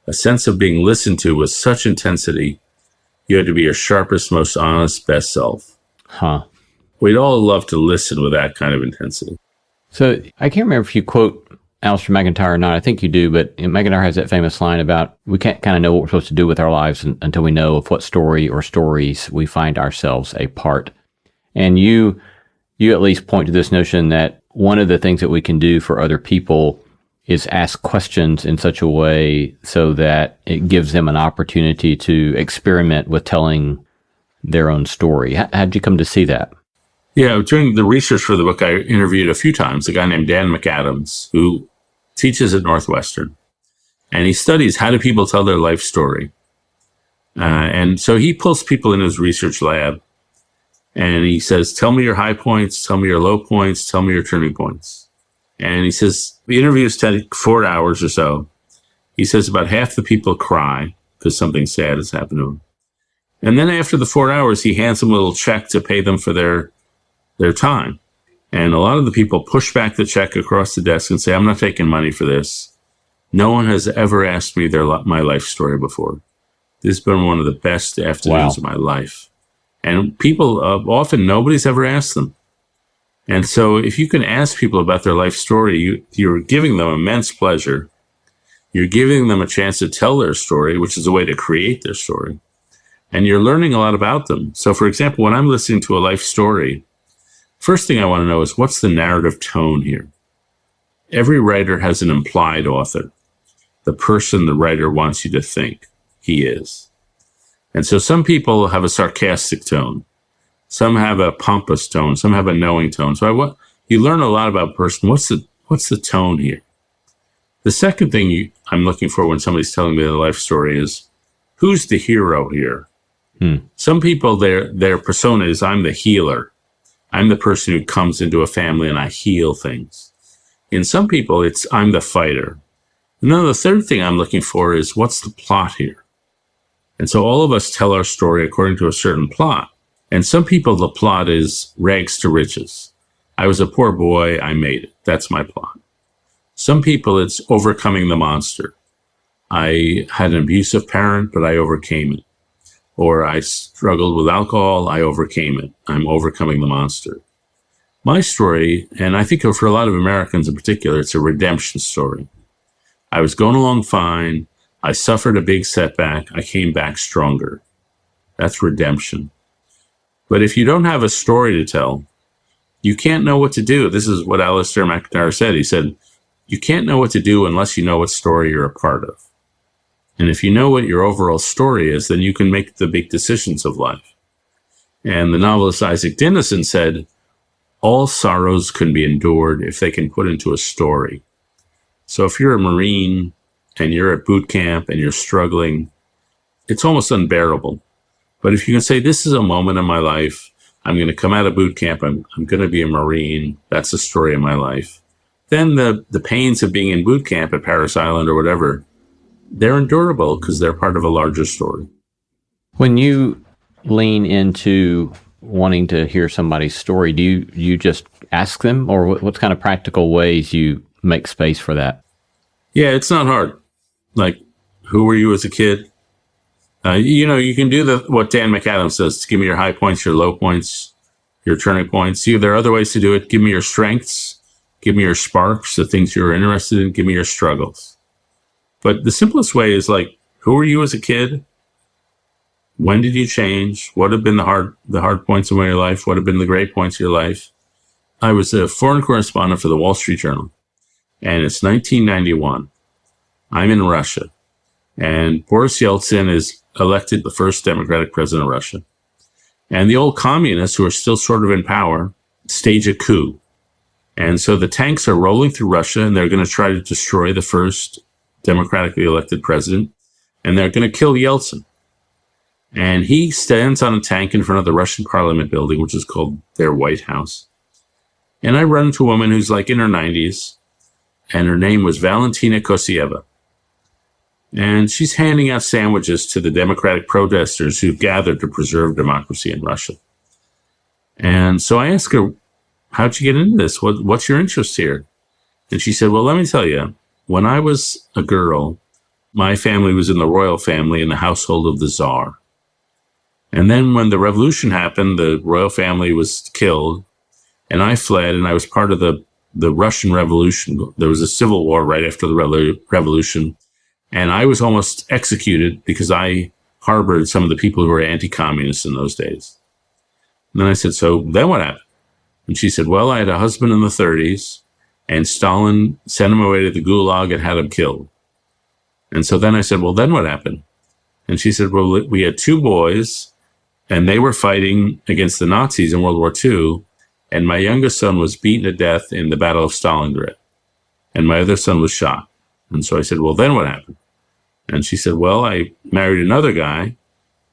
a sense of being listened to with such intensity, you had to be your sharpest, most honest, best self. We'd all love to listen with that kind of intensity. So I can't remember if you quote Alistair McIntyre or not. I think you do, but McIntyre has that famous line about we can't kind of know what we're supposed to do with our lives until we know of what story or stories we find ourselves a part. And you at least point to this notion that one of the things that we can do for other people is ask questions in such a way so that it gives them an opportunity to experiment with telling their own story. How'd you come to see that? Yeah, during the research for the book, I interviewed a few times a guy named Dan McAdams, who teaches at Northwestern. And he studies how do people tell their life story. And so he pulls people in his research lab and he says, tell me your high points, tell me your low points, tell me your turning points. And he says, the interviews take 4 hours or so. He says about half the people cry because something sad has happened to them. And then after the 4 hours, he hands them a little check to pay them for their time. And a lot of the people push back the check across the desk and say, I'm not taking money for this. No one has ever asked me my life story before. This has been one of the best afternoons of my life. And people, often nobody's ever asked them. And so if you can ask people about their life story, you're giving them immense pleasure. You're giving them a chance to tell their story, which is a way to create their story. And you're learning a lot about them. So for example, when I'm listening to a life story, first thing I want to know is what's the narrative tone here? Every writer has an implied author, the person the writer wants you to think he is. And so some people have a sarcastic tone. Some have a pompous tone. Some have a knowing tone. So you learn a lot about a person. What's the tone here? The second thing I'm looking for when somebody's telling me their life story is, who's the hero here? Some people, their persona is, I'm the healer. I'm the person who comes into a family and I heal things. In some people, it's, I'm the fighter. And then the third thing I'm looking for is, what's the plot here? And so all of us tell our story according to a certain plot. And some people, the plot is rags to riches. I was a poor boy, I made it. That's my plot. Some people, it's overcoming the monster. I had an abusive parent, but I overcame it. Or I struggled with alcohol, I overcame it. I'm overcoming the monster. My story, and I think for a lot of Americans in particular, it's a redemption story. I was going along fine. I suffered a big setback. I came back stronger. That's redemption. But if you don't have a story to tell, you can't know what to do. This is what Alistair McIntyre said. He said, you can't know what to do unless you know what story you're a part of. And if you know what your overall story is, then you can make the big decisions of life. And the novelist Isaac Dinesen said, all sorrows can be endured if they can put into a story. So if you're a Marine and you're at boot camp and you're struggling, it's almost unbearable. But if you can say, this is a moment in my life, I'm going to come out of boot camp, I'm going to be a Marine, that's the story of my life, then the pains of being in boot camp at Paris Island or whatever, they're endurable because they're part of a larger story. When you lean into wanting to hear somebody's story, do you just ask them, or what kind of practical ways you make space for that? Yeah, it's not hard. Like, who were you as a kid? You can do what Dan McAdams does. Give me your high points, your low points, your turning points. There are other ways to do it. Give me your strengths. Give me your sparks, the things you're interested in. Give me your struggles. But the simplest way is like, who were you as a kid? When did you change? What have been the hard points in your life? What have been the great points of your life? I was a foreign correspondent for the Wall Street Journal, and it's 1991. I'm in Russia, and Boris Yeltsin is elected the first Democratic president of Russia. And the old communists, who are still sort of in power, stage a coup. And so the tanks are rolling through Russia, and they're going to try to destroy the first democratically elected president, and they're going to kill Yeltsin. And he stands on a tank in front of the Russian parliament building, which is called their White House. And I run into a woman who's like in her 90s, and her name was Valentina Kosieva. And she's handing out sandwiches to the democratic protesters who've gathered to preserve democracy in Russia. And so I asked her, how'd you get into this? What's your interest here? And she said, well, let me tell you, when I was a girl, my family was in the royal family in the household of the Tsar. And then when the revolution happened, the royal family was killed, and I fled, and I was part of the Russian Revolution. There was a civil war right after the revolution, and I was almost executed because I harbored some of the people who were anti-communists in those days. And then I said, so then what happened? And she said, well, I had a husband in the 30s, and Stalin sent him away to the Gulag and had him killed. And so then I said, well, then what happened? And she said, well, we had two boys, and they were fighting against the Nazis in World War II, and my youngest son was beaten to death in the Battle of Stalingrad, and my other son was shot. And so I said, well, then what happened? And she said, well, I married another guy,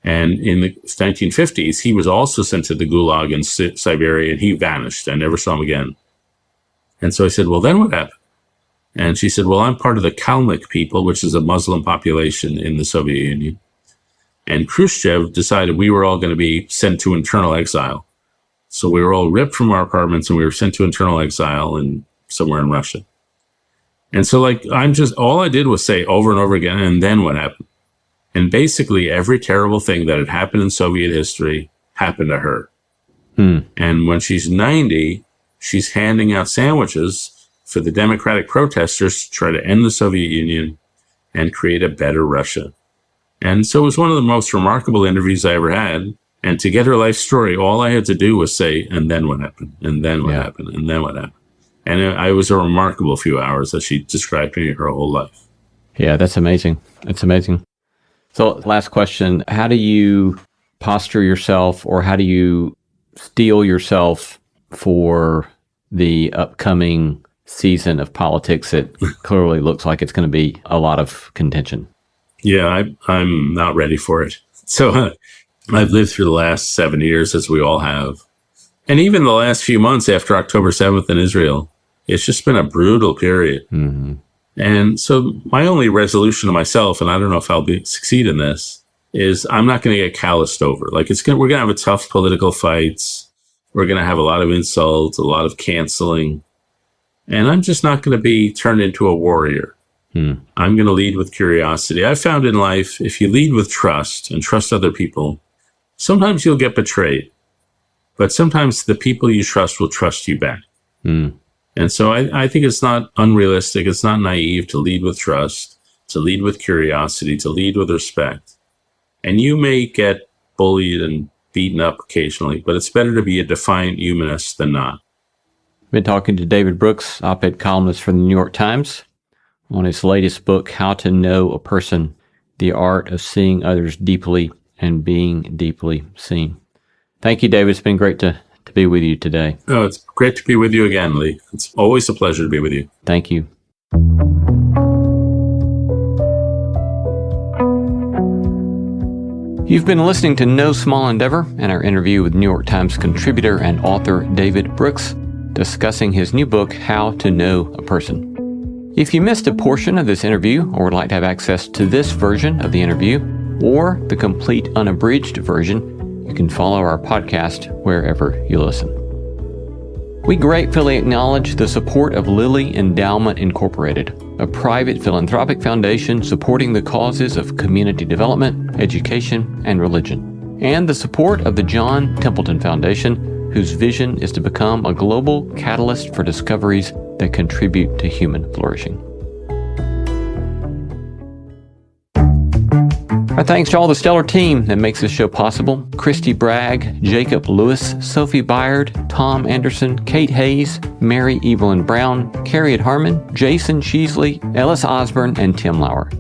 and in the 1950s, he was also sent to the Gulag in Siberia, and he vanished. I never saw him again. And so I said, well, then what happened? And she said, well, I'm part of the Kalmyk people, which is a Muslim population in the Soviet Union. And Khrushchev decided we were all going to be sent to internal exile. So we were all ripped from our apartments and we were sent to internal exile somewhere in Russia. And so all I did was say over and over again, and then what happened? And basically every terrible thing that had happened in Soviet history happened to her. And when she's 90, she's handing out sandwiches for the democratic protesters to try to end the Soviet Union and create a better Russia. And so it was one of the most remarkable interviews I ever had. And to get her life story, all I had to do was say, and then what happened? And then what happened? And then what happened? And it was a remarkable few hours that she described to me her whole life. Yeah, that's amazing. That's amazing. So last question, how do you posture yourself, or how do you steel yourself for the upcoming season of politics that clearly looks like it's going to be a lot of contention? Yeah, I'm not ready for it. So I've lived through the last 7 years, as we all have. And even the last few months after October 7th in Israel, it's just been a brutal period. Mm-hmm. And so my only resolution to myself, and I don't know if I'll succeed in this, is I'm not going to get calloused over. Like we're going to have a tough political fights. We're going to have a lot of insults, a lot of canceling. And I'm just not going to be turned into a warrior. I'm going to lead with curiosity. I've found in life, if you lead with trust and trust other people, sometimes you'll get betrayed. But sometimes the people you trust will trust you back. And so I think it's not unrealistic. It's not naive to lead with trust, to lead with curiosity, to lead with respect. And you may get bullied and beaten up occasionally, but it's better to be a defiant humanist than not. Been talking to David Brooks, op-ed columnist for the New York Times, on his latest book, How to Know a Person, The Art of Seeing Others Deeply and Being Deeply Seen. Thank you, David. It's been great to be with you today. Oh, it's great to be with you again, Lee. It's always a pleasure to be with you. Thank you. You've been listening to No Small Endeavor and our interview with New York Times contributor and author David Brooks, discussing his new book, How to Know a Person. If you missed a portion of this interview or would like to have access to this version of the interview or the complete unabridged version, you can follow our podcast wherever you listen. We gratefully acknowledge the support of Lilly Endowment Incorporated, a private philanthropic foundation supporting the causes of community development, education, and religion, and the support of the John Templeton Foundation, whose vision is to become a global catalyst for discoveries that contribute to human flourishing. Our thanks to all the stellar team that makes this show possible: Christy Bragg, Jacob Lewis, Sophie Byard, Tom Anderson, Kate Hayes, Mary Evelyn Brown, Carrie Harmon, Jason Sheasley, Ellis Osborne, and Tim Lauer.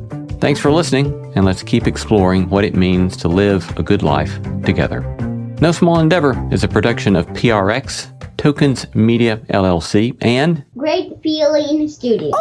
Thanks for listening, and let's keep exploring what it means to live a good life together. No Small Endeavor is a production of PRX, Tokens Media LLC, and Great Feeling Studio.